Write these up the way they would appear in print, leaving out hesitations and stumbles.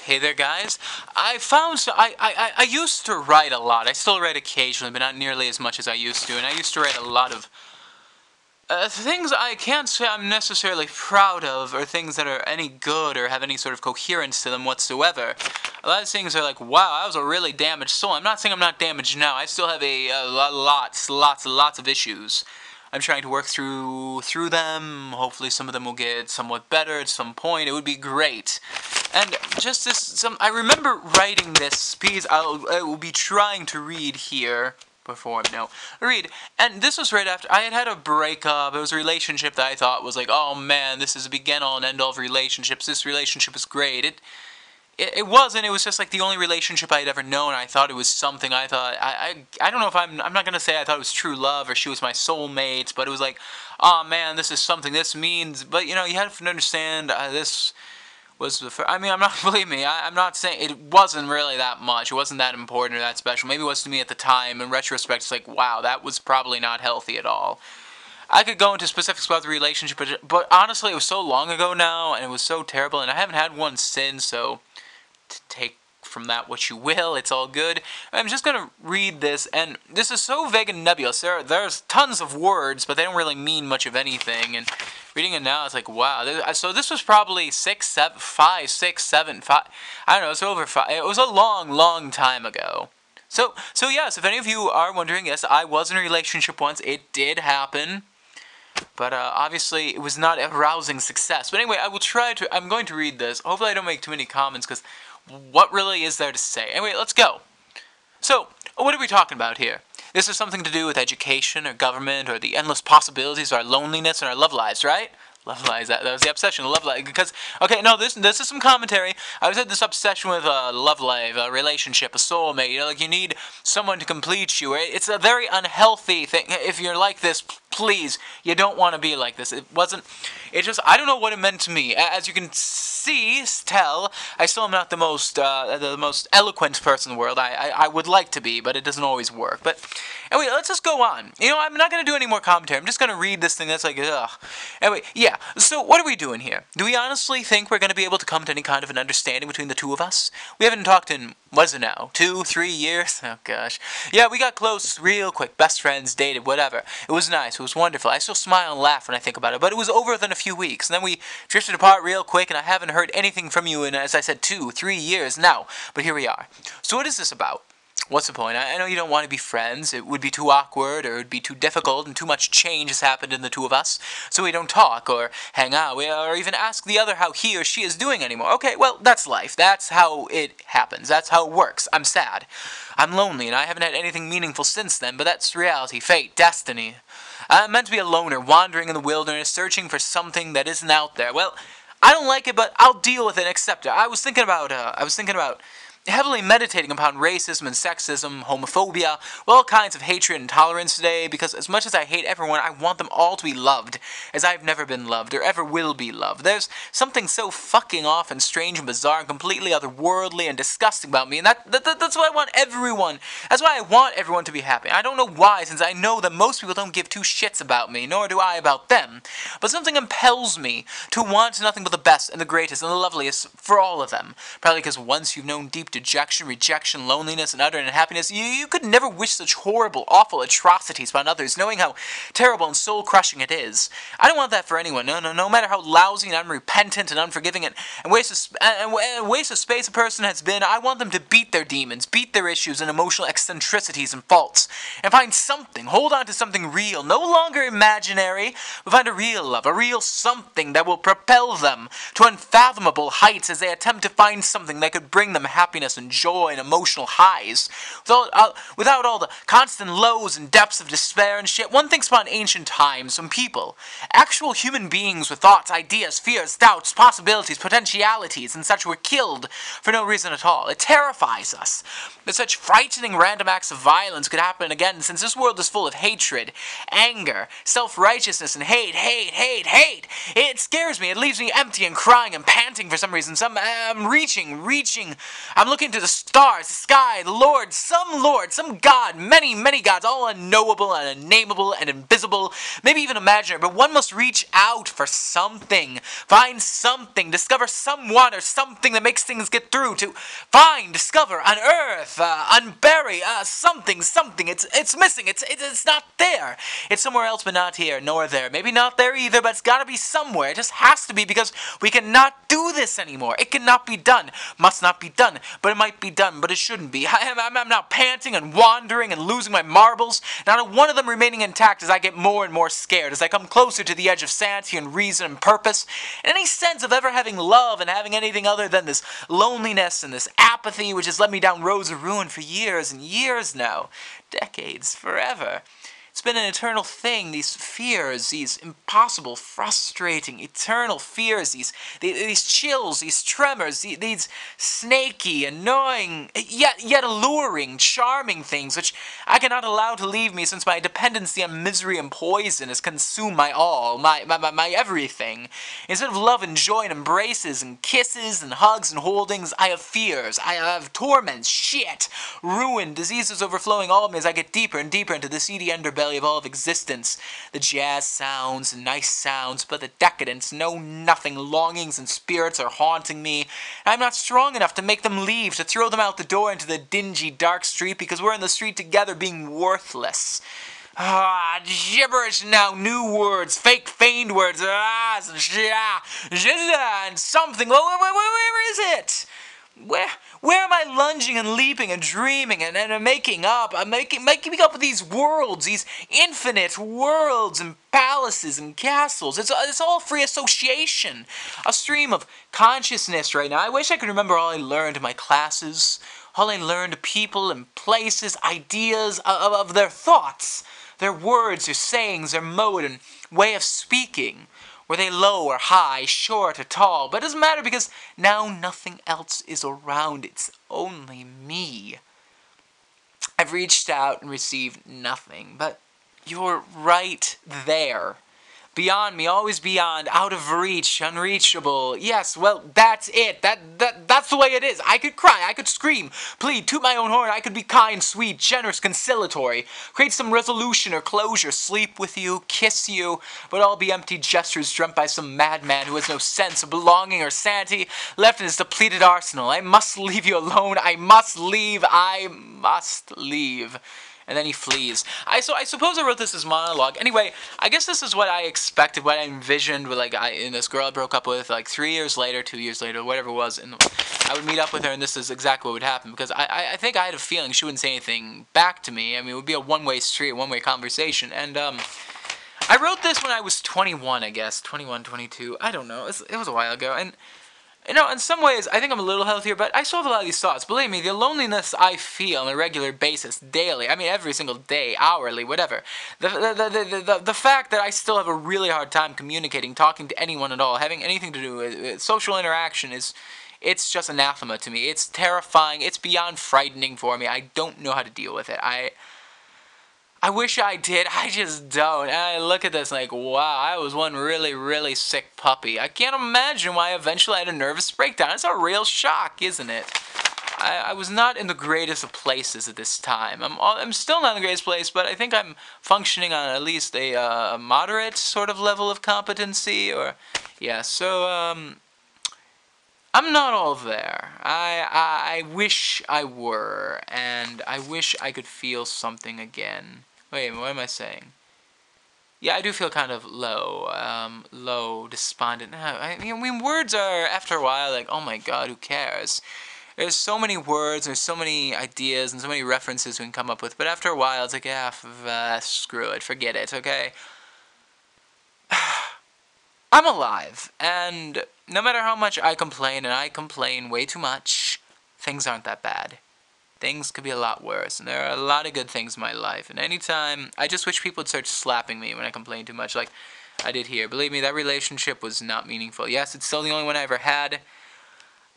Hey there, guys. I used to write a lot. I still write occasionally, but not nearly as much as I used to. And I used to write a lot of things I can't say I'm necessarily proud of, or things that are any good or have any sort of coherence to them whatsoever. A lot of things are like, wow, I was a really damaged soul. I'm not saying I'm not damaged now. I still have lots of issues. I'm trying to work through them. Hopefully some of them will get somewhat better at some point. It would be great. And just this, I remember writing this piece I will be trying to read here. Read. And this was right after I had had a breakup. It was a relationship that I thought was like, oh man, this is the begin-all and end-all of relationships. This relationship is great. It wasn't. It was just like the only relationship I had ever known. I thought it was something. I thought, I don't know if I'm not going to say I thought it was true love or she was my soulmate, but it was like, oh man, this is something. This means, but you know, you have to understand, this was the first, I mean, believe me, I'm not saying, it wasn't really that much. It wasn't that important or that special. Maybe it was to me at the time. In retrospect, it's like, wow, that was probably not healthy at all. I could go into specifics about the relationship, but honestly, it was so long ago now, and it was so terrible, and I haven't had one since, so to take from that what you will, it's all good. I'm just going to read this, and this is so vague and nebulous. There's tons of words, but they don't really mean much of anything, and reading it now, it's like, wow. So this was probably 5, 6, 7, 5, I don't know, it's over 5. It was a long time ago. So yes, if any of you are wondering, yes, I was in a relationship once. It did happen. But obviously, it was not a rousing success. But anyway, I'm going to read this. Hopefully I don't make too many comments, because what really is there to say? Anyway, let's go. So, what are we talking about here? This is something to do with education, or government, or the endless possibilities of our loneliness and our love lives, right? Love lives, that was the obsession, love life, because, okay, no, this is some commentary. I was had this obsession with a love life, a relationship, a soulmate, you know, like you need someone to complete you. It's a very unhealthy thing. If you're like this, please, you don't want to be like this. I don't know what it meant to me. As you can tell, I still am not the most eloquent person in the world. I would like to be, but it doesn't always work. But anyway, let's just go on. You know, I'm not going to do any more commentary. I'm just going to read this thing that's like, ugh. Anyway, yeah, so what are we doing here? Do we honestly think we're going to be able to come to any kind of an understanding between the two of us? We haven't talked in, what is it now, 2, 3 years? Oh, gosh. Yeah, we got close real quick, best friends, dated, whatever. It was nice, it was wonderful. I still smile and laugh when I think about it, but it was over within a few weeks, and then we drifted apart real quick, and I haven't heard anything from you in, as I said, 2, 3 years now. But here we are. So what is this about? What's the point? I know you don't want to be friends. It would be too awkward, or it would be too difficult, and too much change has happened in the two of us, so we don't talk, or hang out, or even ask the other how he or she is doing anymore. Okay, well, that's life. That's how it happens. That's how it works. I'm sad. I'm lonely, and I haven't had anything meaningful since then, but that's reality, fate, destiny. I'm meant to be a loner, wandering in the wilderness, searching for something that isn't out there. Well, I don't like it, but I'll deal with it and accept it. I was thinking about heavily meditating upon racism and sexism, homophobia, all kinds of hatred and intolerance today, because as much as I hate everyone, I want them all to be loved, as I've never been loved, or ever will be loved. There's something so fucking off and strange and bizarre and completely otherworldly and disgusting about me, and that's why I want everyone. That's why I want everyone to be happy. I don't know why, since I know that most people don't give two shits about me, nor do I about them, but something impels me to want nothing but the best and the greatest and the loveliest for all of them. Probably because once you've known deep dejection, rejection, loneliness, and utter unhappiness, you could never wish such horrible, awful atrocities upon others, knowing how terrible and soul-crushing it is. I don't want that for anyone. No matter how lousy and unrepentant and unforgiving and waste of space a person has been, I want them to beat their demons, beat their issues and emotional eccentricities and faults, and find something, hold on to something real, no longer imaginary, but find a real love, a real something that will propel them to unfathomable heights as they attempt to find something that could bring them happiness and joy and emotional highs, without all the constant lows and depths of despair and shit. One thinks upon ancient times, when people, actual human beings with thoughts, ideas, fears, doubts, possibilities, potentialities, and such were killed for no reason at all. It terrifies us that such frightening random acts of violence could happen again, since this world is full of hatred, anger, self-righteousness, and hate. It scares me. It leaves me empty and crying and panting for some reason. I'm looking to the stars, the sky, the Lord, some God, many, many gods, all unknowable and unnameable and invisible, maybe even imaginary, but one must reach out for something, find something, discover someone or something that makes things get through, to find, discover, unearth, unbury, something, it's missing, it's not there, it's somewhere else but not here, nor there, maybe not there either, but it's gotta be somewhere, it just has to be, because we cannot do this anymore, it cannot be done, must not be done, but it might be done, but it shouldn't be. I'm now panting and wandering and losing my marbles, not one of them remaining intact as I get more and more scared, as I come closer to the edge of sanity and reason and purpose, and any sense of ever having love and having anything other than this loneliness and this apathy which has led me down roads of ruin for years and years now, decades, forever. It's been an eternal thing, these fears, these impossible, frustrating, eternal fears, these chills, these tremors, these snaky, annoying, yet alluring, charming things, which I cannot allow to leave me since my dependency on misery and poison has consumed my all, my everything. Instead of love and joy and embraces and kisses and hugs and holdings, I have fears, I have torments, shit, ruin, diseases overflowing all of me as I get deeper and deeper into the seedy underbelly of all of existence. The jazz sounds, nice sounds, but the decadence, know-nothing longings and spirits are haunting me. I'm not strong enough to make them leave, to throw them out the door into the dingy, dark street, because we're in the street together being worthless. Gibberish now, new words, fake feigned words, and something, where is it? Where am I lunging and leaping and dreaming and making up? I'm making up with these worlds, these infinite worlds and palaces and castles. It's all free association, a stream of consciousness right now. I wish I could remember all I learned in my classes, all I learned people and places, ideas of their thoughts, their words, their sayings, their mode and way of speaking. Were they low or high, short or tall? But it doesn't matter because now nothing else is around. It's only me. I've reached out and received nothing, but you're right there. Beyond me, always beyond, out of reach, unreachable. Yes, well, that's it. That's the way it is. I could cry, I could scream, plead, toot my own horn, I could be kind, sweet, generous, conciliatory, create some resolution or closure, sleep with you, kiss you, but all be empty gestures dreamt by some madman who has no sense of belonging or sanity left in his depleted arsenal. I must leave you alone. I must leave. And then he flees. I suppose I wrote this as monologue. Anyway, I guess this is what I expected, what I envisioned with in this girl I broke up with 3 years later, 2 years later, whatever it was, and I would meet up with her, and this is exactly what would happen, because I think I had a feeling she wouldn't say anything back to me. I mean, it would be a one-way street, a one-way conversation, and I wrote this when I was 21, I guess, 21, 22, I don't know, it was a while ago, and you know, in some ways, I think I'm a little healthier, but I still have a lot of these thoughts. Believe me, the loneliness I feel on a regular basis, daily, I mean every single day, hourly, whatever, the fact that I still have a really hard time communicating, talking to anyone at all, having anything to do with social interaction it's just anathema to me. It's terrifying. It's beyond frightening for me. I don't know how to deal with it. I wish I did, I just don't. And I look at this like, wow, I was one really, really sick puppy. I can't imagine why eventually I had a nervous breakdown. It's a real shock, isn't it? I was not in the greatest of places at this time. I'm still not in the greatest place, but I think I'm functioning on at least a moderate sort of level of competency. Yeah, so, I'm not all there. I wish I were, and I wish I could feel something again. Wait a minute, what am I saying? Yeah, I do feel kind of low, despondent. I mean, words are, after a while, like, oh my god, who cares? There's so many words, there's so many ideas, and so many references we can come up with, but after a while, it's like, yeah, screw it, forget it, okay? I'm alive, and no matter how much I complain, and I complain way too much, things aren't that bad. Things could be a lot worse, and there are a lot of good things in my life, and anytime, I just wish people would start slapping me when I complain too much, like I did here. Believe me, that relationship was not meaningful. Yes, it's still the only one I ever had.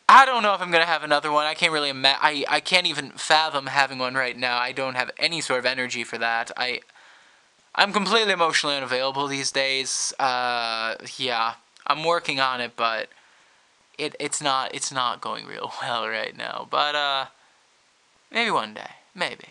I don't know if I'm going to have another one. I can't really I can't even fathom having one right now. I don't have any sort of energy for that. I'm completely emotionally unavailable these days. Yeah, I'm working on it, but it's not going real well right now. But maybe one day, maybe.